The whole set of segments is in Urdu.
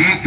1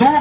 2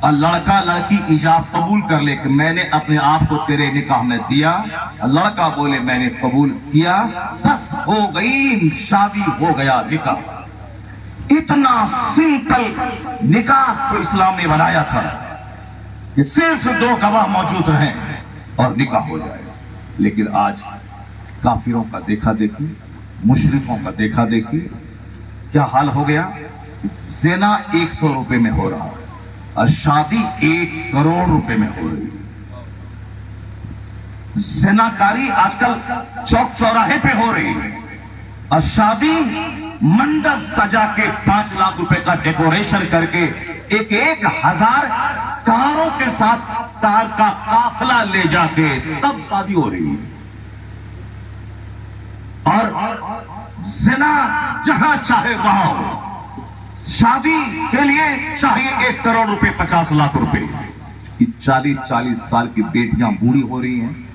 اور لڑکا لڑکی ایجاب قبول کر لے کہ میں نے اپنے آپ کو تیرے نکاح میں دیا، لڑکا بولے میں نے قبول کیا، بس ہو گئی شادی، ہو گیا نکاح۔ اتنا سمپل نکاح تو اسلام نے بنایا تھا کہ صرف 2 گواہ موجود رہیں اور نکاح ہو جائے۔ لیکن آج کافروں کا دیکھا دیکھی، مشرکوں کا دیکھا دیکھی، کیا حال ہو گیا؟ زنا 100 روپے میں ہو رہا اور شادی 1 کروڑ روپے میں ہو رہی۔ زناکاری آج کل چوک چوراہے پہ ہو رہی ہے اور شادی منڈپ سجا کے 5 لاکھ روپے کا ڈیکوریشن کر کے 1,000 کاروں کے ساتھ کار کا قافلہ لے جا کے تب شادی ہو رہی ہے۔ اور زنا جہاں چاہے وہاں ہو، شادی کے لیے چاہیے 1 کروڑ روپے، 50 لاکھ روپے۔ اس 40 سال کی بیٹیاں بوڑھی ہو رہی ہیں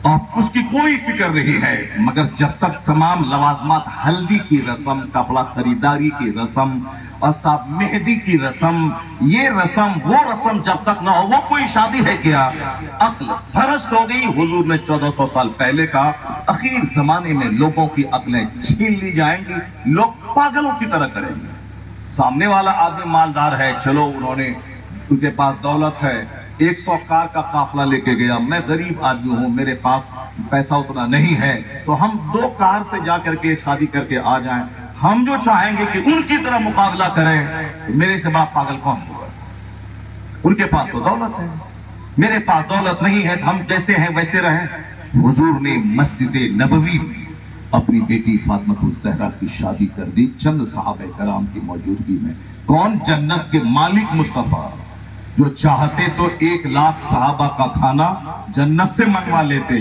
اور اس کی کوئی فکر نہیں ہے، مگر جب تک تمام لوازمات، ہلدی کی رسم، کپڑا خریداری کی رسم اور صاحب مہندی کی رسم، یہ رسم وہ رسم جب تک نہ ہو، وہ کوئی شادی ہے کیا؟ عقل بھرشٹ ہو گئی۔ حضور نے 1400 سال پہلے کا اخیر زمانے میں لوگوں کی عقلیں چھین لی جائیں گی، لوگ پاگلوں کی طرح کریں گے۔ سامنے والا آدمی مالدار ہے، چلو ان کے پاس دولت ہے، 100 کار کا قافلہ لے کے گیا، میں غریب آدمی ہوں، میرے پاس پیسہ اتنا نہیں ہے، تو ہم 2 کار سے جا کر کے شادی کر کے آ جائیں۔ ہم جو چاہیں گے کہ ان کی طرح مقابلہ کریں، میرے سے بڑا پاگل کون ہوگا؟ ان کے پاس تو دولت ہے، میرے پاس دولت نہیں ہے، تو ہم جیسے ہیں ویسے رہیں۔ حضور نے مسجد نبوی میں اپنی بیٹی فاطمہ الزہرا کی شادی کر دی چند صحابہ کرام کی موجودگی میں۔ کون؟ جنت کے مالک مصطفیٰ، جو چاہتے تو 1 لاکھ صحابہ کا کھانا جنت سے منگوا لیتے،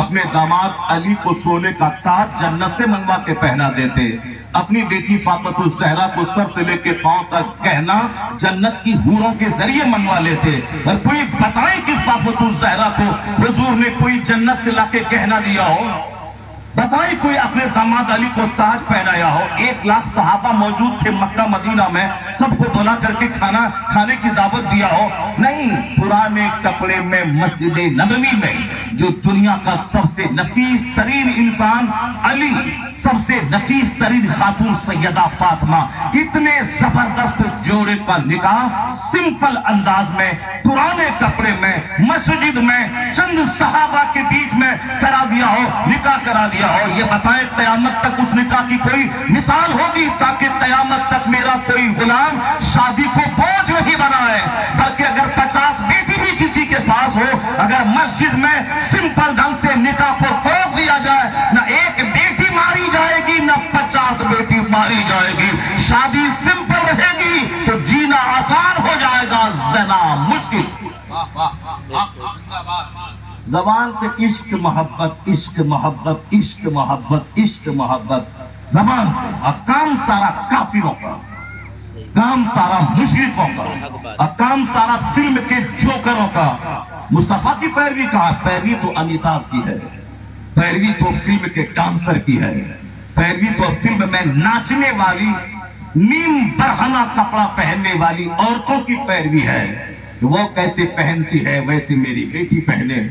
اپنے داماد علی کو سونے کا تاج جنت سے منگوا کے پہنا دیتے، اپنی بیٹی فاطمہ الزہرا کو سر سے لے کے پاؤں تک گہنا جنت کی حوروں کے ذریعے منگوا لیتے۔ اور کوئی بتائے کہ فاطمہ الزہرا کو حضور نے کوئی جنت سے لا کے گہنا دیا ہو؟ بتائیں کوئی اپنے داماد علی کو تاج پہنایا ہو؟ 1 لاکھ صحابہ موجود تھے مکہ مدینہ میں، سب کو بلا کر کے کھانے کی دعوت دیا ہو؟ نہیں، پرانے کپڑے میں مسجد نبوی میں جو دنیا کا سب سے نفیس ترین انسان علی، سب سے نفیس ترین خاتون سیدہ فاطمہ، اتنے زبردست جوڑے کا نکاح سمپل انداز میں پرانے کپڑے میں مسجد میں چند صحابہ کے بیچ میں کرا دیا ہو، نکاح کرا دیا ہو۔ یہ بتائیں قیامت تک اس نکاح کی کوئی مثال ہوگی تاکہ قیامت تک میرا کوئی غلام شادی کو بوجھ نہیں بنائے، بلکہ اگر 50 بیٹی بھی کسی کے پاس ہو، اگر مسجد میں سمپل ڈھنگ سے نکاح کو فروغ دیا جائے، نہ 1 بیٹی ماری جائے گی نہ 50 بیٹی ماری جائے گی، شادی سمپل رہے گی تو جینا آسان ہو جائے گا، زنا مشکل۔ زبان سے عشق محبت، عشق محبت، عشق محبت، عشق محبت، زبان سے، اور کام سارا کافروں کا، کام سارا مشرکوں کا، اور کام سارا فلم کے جوکروں کا۔ مصطفیٰ کی پیروی کہاں؟ پیروی تو امیتابھ کی ہے، پیروی تو فلم کے ڈانسر کی ہے، پیروی تو فلم میں ناچنے والی، نیم برہنہ کپڑا پہننے والی عورتوں کی پیروی ہے۔ وہ کیسے پہنتی ہے ویسے میری بیٹی پہنے،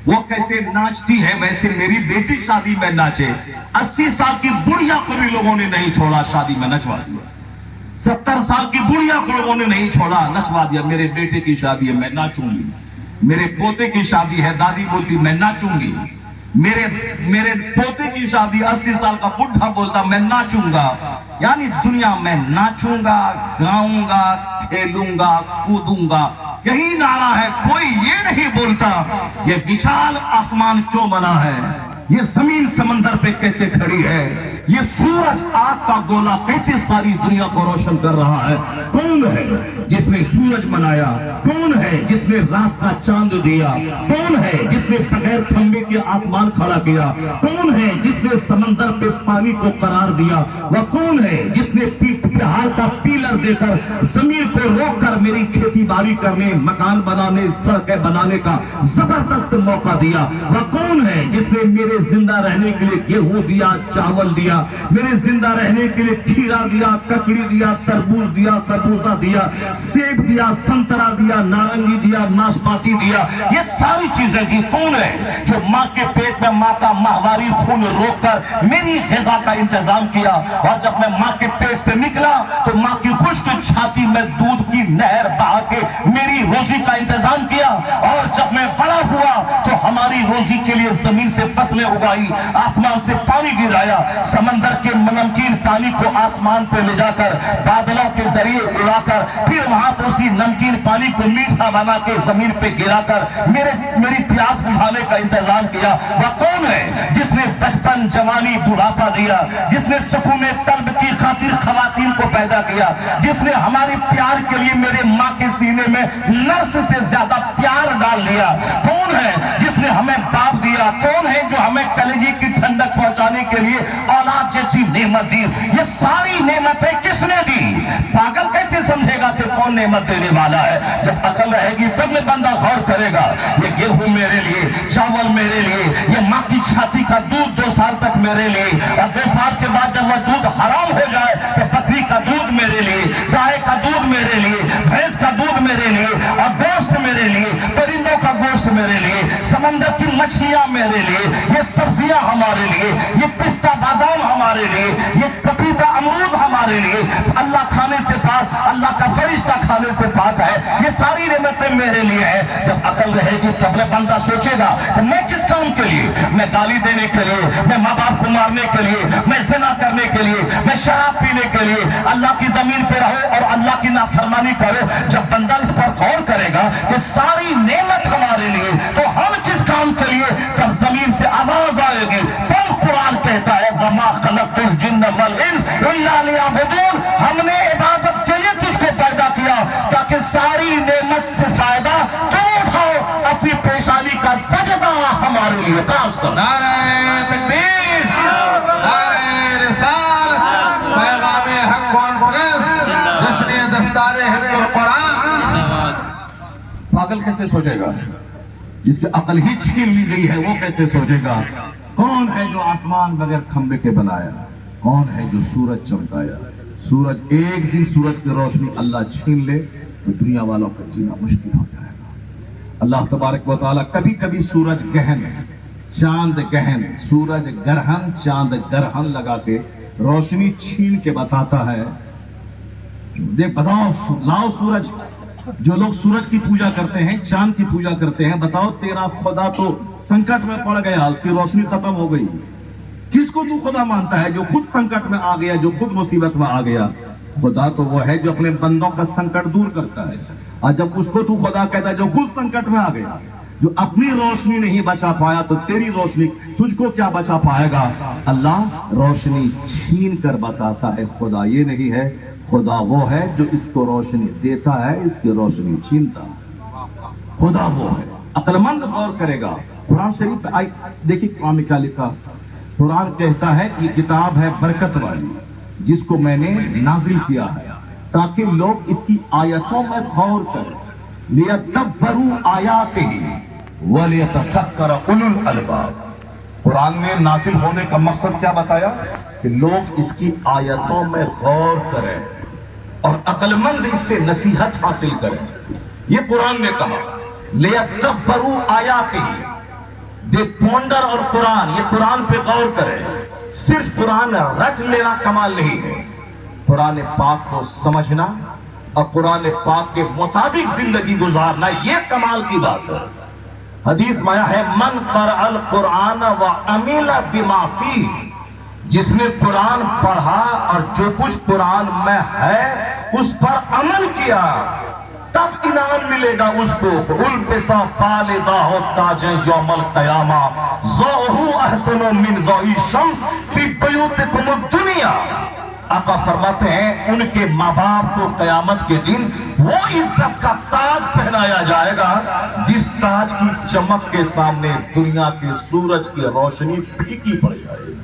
وہ کیسے ناچتی ہے ویسے میری بیٹی شادی میں ناچے۔ 80 سال کی بڑھیا کو بھی لوگوں نے نہیں چھوڑا، شادی میں نچوا دیا۔ 70 سال کی بڑھیا کو لوگوں نے نہیں چھوڑا، نچوا دیا۔ میرے بیٹے کی شادی ہے میں ناچوں گی، میرے پوتے کی شادی ہے دادی بولتی میں ناچوں گی، میرے پوتے کی شادی 80 سال کا بڈھا بولتا میں ناچوں گا۔ یعنی دنیا میں ناچوں گا، گاؤں گا، کھیلوں گا، کودوں گا، یہی نعرہ ہے۔ کوئی یہ نہیں بولتا یہ وشال آسمان کیوں بنا ہے، یہ زمین سمندر پہ کیسے کھڑی ہے، یہ سورج آگ کا گولا کیسے ساری دنیا کو روشن کر رہا ہے۔ کون ہے جس نے سورج بنایا؟ کون ہے جس نے رات کا چاند دیا؟ کون ہے جس نے بغیر کھمبے کے آسمان کھڑا کیا؟ کون ہے جس نے سمندر پہ پانی کو قرار دیا؟ وہ کون ہے جس نے پہاڑ کا پیلر دے کر زمین کو روک کر میری کھیتی باڑی کرنے، مکان بنانے، سڑکیں بنانے کا زبردست موقع دیا۔ وہ کون ہے جس نے میرے زندہ رہنے کے لیے گیہوں دیا، چاول دیا، میرے زندہ رہنے کے لیے کھیرا دیا، ککڑی دیا، تربوز دیا، خربوزہ دیا، سیب دیا، سنترا دیا، نارنگی دیا، ناشپاتی دیا، یہ ساری چیزیں دی؟ کون ہے جو ماں کے پیٹ میں ماں کا ماہواری خون روک کر میری غذا کا انتظام کیا؟ اور جب میں ماں کے پیٹ سے نکلا تو ماں کی خشک چھاتی میں دودھ کی نہر بہا کے میری روزی کا انتظام کیا، اور جب میں بڑا ہوا تو ہماری روزی کے لیے زمین سے فصلیں اگائی، آسمان سے پانی گرایا، سمندر کے نمکین پانی کو آسمان پہ لے جا کر بادلوں کے ذریعے اڑا کر پھر وہاں سے اسی نمکین پانی کو میٹھا بنا کے زمین پہ گرا کر میری پیاس بجھانے کا انتظام کیا۔ وہ کون ہے جس نے بچپن، جوانی، بڑھاپا دیا، جس نے سکون قلب کی خاطر خواتین کو پیدا کیا، جس نے ہمارے پیار کے لیے میرے ماں کے سینے میں نرس سے زیادہ پیار ڈال دیا؟ کون ہے جس نے ہمیں باپ دیا؟ کون ہے جو ہمیں کلیجے کی ٹھنڈک پہنچانے کے لیے اولاد جیسی نعمت دی؟ یہ ساری نعمتیں کس نے دی؟ پاگل کیسے سمجھے گا کہ کون نعمت دینے والا ہے؟ جب عقل رہے گی تب میں بندہ غور کرے گا۔ یہ گیہوں میرے لیے، چاول میرے لیے، یہ ماں کی چھاتی کا دودھ 2 سال تک میرے لیے، اور 2 سال کے بعد جب وہ دودھ حرام ہو جائے تو بکری کا دودھ میرے لیے، گائے کا دودھ میرے لیے، بھینس کا دودھ میرے لیے، اور گوشت میرے لیے، پرندوں کا گوشت میرے لیے، سمندر کی مچھلیاں میرے لیے، یہ سبزیاں ہمارے لیے، یہ پستہ بادام ہمارے لیے، یہ پپیتا امرود ہمارے لیے۔ اللہ کھانے سے پاک، اللہ کا فرشتہ کھانے سے پاک ہے، یہ ساری نعمتیں میرے لیے ہیں۔ جب عقل رہے گی تب میں بندہ سوچے گا کہ میں کس کام کے لیے، میں گالی دینے کے لیے، میں ماں باپ کو مارنے کے لیے، میں زنا کرنے کے لیے، میں شراب پینے کے لیے اللہ کی زمین پہ رہو اور اللہ کی نافرمانی کرو؟ جب بندہ اس پر غور کرے گا کہ ساری نعمت ہمارے لیے تو ہم کس کام کے لیے، تب زمین سے آواز آئے گی۔ پر قرآن کہتا ہے وَمَا خَلَقْتُ الْجِنَّ وَالْإِنسَ إِلَّا لِيَعْبُدُونَ، ہم نے عبادت کے لیے تجھ کو پیدا کیا تاکہ ساری نعمت سے فائدہ تم اٹھاؤ، اپنی پیشانی کا سجدہ ہمارے لیے خاص کرو۔ نعرہ تکبیر، نعرہ رسالت، پیغام حق کانفرنس، جشن دستار حفظ القرآن۔ پاگل کیسے سوچے گا؟ جس کی عقل ہی چھین لی گئی ہے وہ کیسے سوچے گا؟ کون ہے جو آسمان بغیر کھمبے کے بنایا؟ کون ہے جو سورج چمکایا؟ سورج، ایک دن سورج کی روشنی اللہ چھین لے تو دنیا والوں کا جینا مشکل ہو جائے گا۔ اللہ تبارک و تعالیٰ کبھی کبھی سورج گہن، چاند گہن، سورج گرہن، چاند گرہن لگا کے روشنی چھین کے بتاتا ہے، دیکھ بتاؤ، لاؤ سورج۔ جو لوگ سورج کی پوجا کرتے ہیں، چاند کی پوجا کرتے ہیں، بتاؤ تیرا خدا تو سنکٹ میں پڑ گیا، اس کی روشنی ختم ہو گئی، کس کو تو خدا مانتا ہے؟ جو خود سنکٹ میں آ گیا، جو خود مصیبت میں آ گیا۔ خدا تو وہ ہے جو اپنے بندوں کا سنکٹ دور کرتا ہے، اور جب اس کو تو خدا کہتا ہے جو خود سنکٹ میں آ گیا، جو اپنی روشنی نہیں بچا پایا تو تیری روشنی تجھ کو کیا بچا پائے گا؟ اللہ روشنی چھین کر بتاتا ہے، خدا یہ نہیں ہے، خدا وہ ہے جو اس کو روشنی دیتا ہے، اس کی روشنی چھینتا ہے، خدا وہ ہے۔ عقل مند غور کرے گا۔ قرآن شریف دیکھیے قرآن میں کیا لکھا۔ قرآن کہتا ہے کہ یہ کتاب ہے برکت والی، جس کو میں نے نازل کیا ہے تاکہ لوگ اس کی آیتوں میں غور کریں، لِيَدَّبَّرُوا آیَاتِهِ وَلِيَتَذَكَّرَ أُولُو الْأَلْبَابِ۔ قرآن میں نازل ہونے کا مقصد کیا بتایا؟ کہ لوگ اس کی آیتوں میں غور کریں اور عقل مند اس سے نصیحت حاصل کریں۔ یہ قرآن نے کہا لِيَدَّبَّرُوا آیَاتِهِ، دے پونڈر، اور قرآن، یہ قرآن پہ غور کریں۔ صرف قرآن رٹ لینا کمال نہیں ہے، قرآن پاک کو سمجھنا اور قرآن پاک کے مطابق زندگی گزارنا یہ کمال کی بات ہے۔ حدیث میں آیا ہے من قرأ القرآن وعمل بما فیہ، جس نے قرآن پڑھا اور جو کچھ قرآن میں ہے اس پر عمل کیا تب انعام ملے گا اس کو۔ البس خالدہ تاج یوم القیامہ ضوءہ احسن من ضوء الشمس فی بیوتکم الدنیا۔ آقا فرماتے ہیں ان کے ماں باپ کو قیامت کے دن وہ عزت کا تاج پہنایا جائے گا جس تاج کی چمک کے سامنے دنیا کے سورج کی روشنی پھیکی پڑ جائے گی۔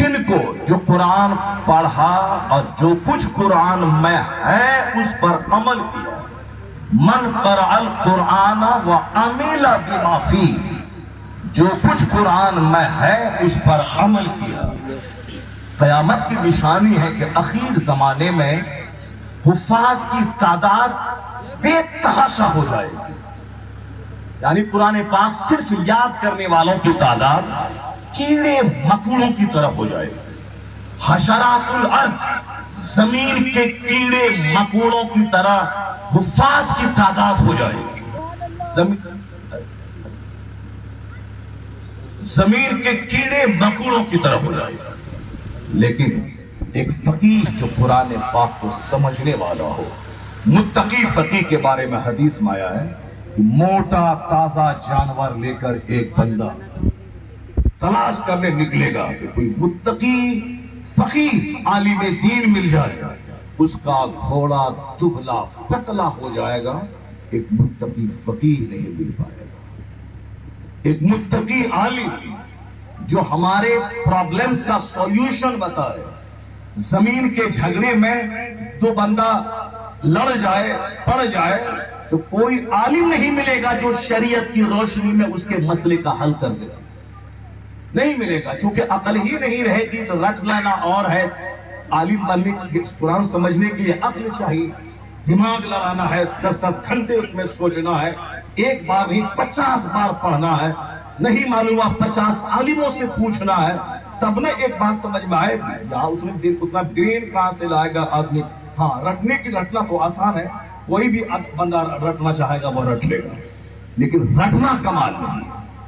کن کو؟ جو قرآن پڑھا اور جو کچھ قرآن میں ہے اس پر عمل کیا. من قرأ القرآن وعمل بما فیہ، جو کچھ قرآن میں ہے اس پر عمل کیا. قیامت کی نشانی ہے کہ اخیر زمانے میں حفاظ کی تعداد بے تحاشا ہو جائے گی. یعنی قرآن پاک صرف یاد کرنے والوں کی تعداد کیڑے مکوڑوں کی طرح ہو جائے گی. حشرات الارض، زمین کے کیڑے مکوڑوں کی طرح حفاظ کی تعداد ہو جائے گی. زمین کے کیڑے مکوڑوں کی طرح ہو جائے گی. لیکن ایک فقیہ جو قرآن پاک کو سمجھنے والا ہو، متقی فقیہ کے بارے میں حدیث میں آیا ہے کہ موٹا تازہ جانور لے کر ایک بندہ تلاش کرنے نکلے گا کہ کوئی متقی فقیہ عالم دین مل جائے گا. اس کا گھوڑا دبلا پتلا ہو جائے گا، ایک متقی فقیہ نہیں مل پائے گا. ایک متقی عالم جو ہمارے پرابلمز کا سولوشن بتائے. زمین کے جھگڑے میں دو بندہ لڑ جائے پڑ جائے تو کوئی عالم نہیں ملے گا جو شریعت کی روشنی میں اس کے مسئلے کا حل کر دے. نہیں ملے گا، چونکہ عقل ہی نہیں رہے گی تو رٹ لینا اور ہے. عالم بننے قرآن سمجھنے کے لیے عقل چاہیے، دماغ لڑانا ہے، 10 گھنٹے اس میں سوچنا ہے، ایک بار نہیں 50 بار پڑھنا ہے. نہیں معلوم 50 عالموں سے پوچھنا ہے تب نہ ایک بات سمجھ میں آئے گی. یہاں اتنا برین کہاں سے لائے گا آدمی؟ ہاں رٹنا تو آسان ہے، کوئی بھی بندہ رٹنا چاہے گا وہ رٹ لے گا، لیکن رٹنا کمال نہیں،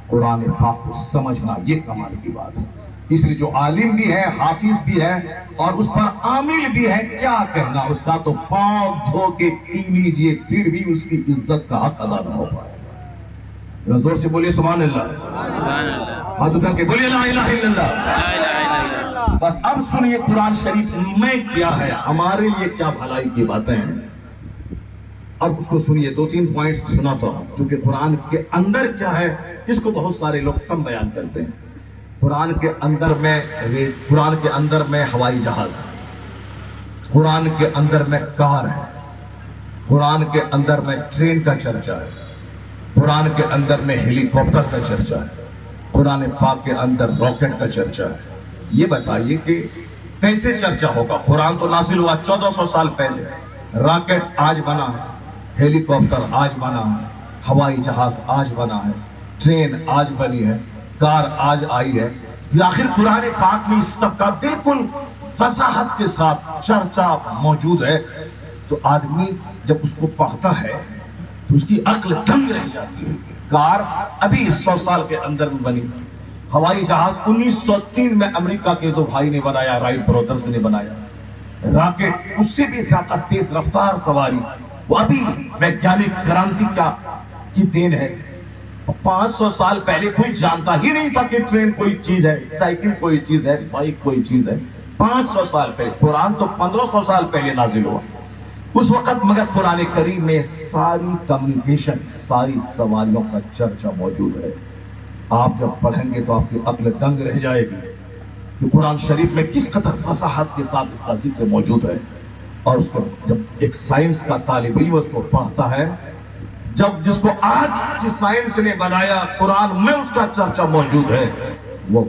قرآن پاک کو سمجھنا یہ کمال کی بات ہے. اس لیے جو عالم بھی ہے، حافظ بھی ہے اور اس پر عامل بھی ہے، کیا کہنا، اس کا تو پاؤں دھو کے پی لیجئے پھر بھی اس کی عزت کا حق ادا نہ ہو پائے. زور سے بولیے سبحان اللہ، ہاتھ اٹھا کے بولیے لا الہ الا اللہ. بس اب سنیے قرآن شریف میں کیا ہے، ہمارے لیے کیا بھلائی کی باتیں ہیں. اب اس کو سنیے، 2-3 پوائنٹس سناتا ہوں چونکہ قرآن کے اندر کیا ہے اس کو بہت سارے لوگ کم بیان کرتے ہیں. قرآن کے اندر میں ہوائی جہاز ہے، قرآن کے اندر میں کار ہے، قرآن کے اندر میں ٹرین کا چرچا ہے، قرآن کے اندر میں ہیلی کاپٹر کا چرچا ہے، قرآن پاک کے اندر راکٹ کا چرچا ہے. یہ بتائیے کہ کیسے چرچا ہوگا؟ قرآن تو نازل ہوا 1400 سال پہلے، راکٹ آج بنا ہے، ہیلی کاپٹر آج بنا ہے، ہوائی جہاز آج بنا ہے، ٹرین آج بنی ہے، کار آج آئی ہے. آخر قرآن پاک میں اس سب کا بالکل فصاحت کے ساتھ چرچا موجود ہے. تو آدمی جب اس کو پڑھتا ہے تو اس کی عقل دنگ رہ جاتی ہے. کار ابھی 100 سال کے اندر میں بنی، ہوائی جہاز 1903 میں امریکہ کے 2 بھائی نے بنایا، رائٹ برادرز نے بنایا. راکٹ اس سے بھی زیادہ تیز رفتار سواری، وہ ابھی ویگیانک کرانتی کی دین ہے. 500 سال پہلے کوئی جانتا ہی نہیں تھا کہ ٹرین کوئی چیز ہے، سائیکل کوئی چیز ہے، بائک کوئی چیز ہے. 500 سال پہلے. قرآن تو 1500 سال پہلے نازل ہوا اس وقت، مگر قرآن کریم میں ساری کمیونیکیشن، ساری سواریوں کا چرچا موجود ہے. آپ جب پڑھیں گے تو آپ کی عقل دنگ رہ جائے گی کہ قرآن شریف میں کس قدر فصاحت کے ساتھ اس کا ذکر موجود ہے. اور اس کو جب ایک سائنس کا طالب علم اس کو پڑھتا ہے، جب جس کو آج کی سائنس نے بنایا قرآن میں اس کا چرچا موجود ہے، وہ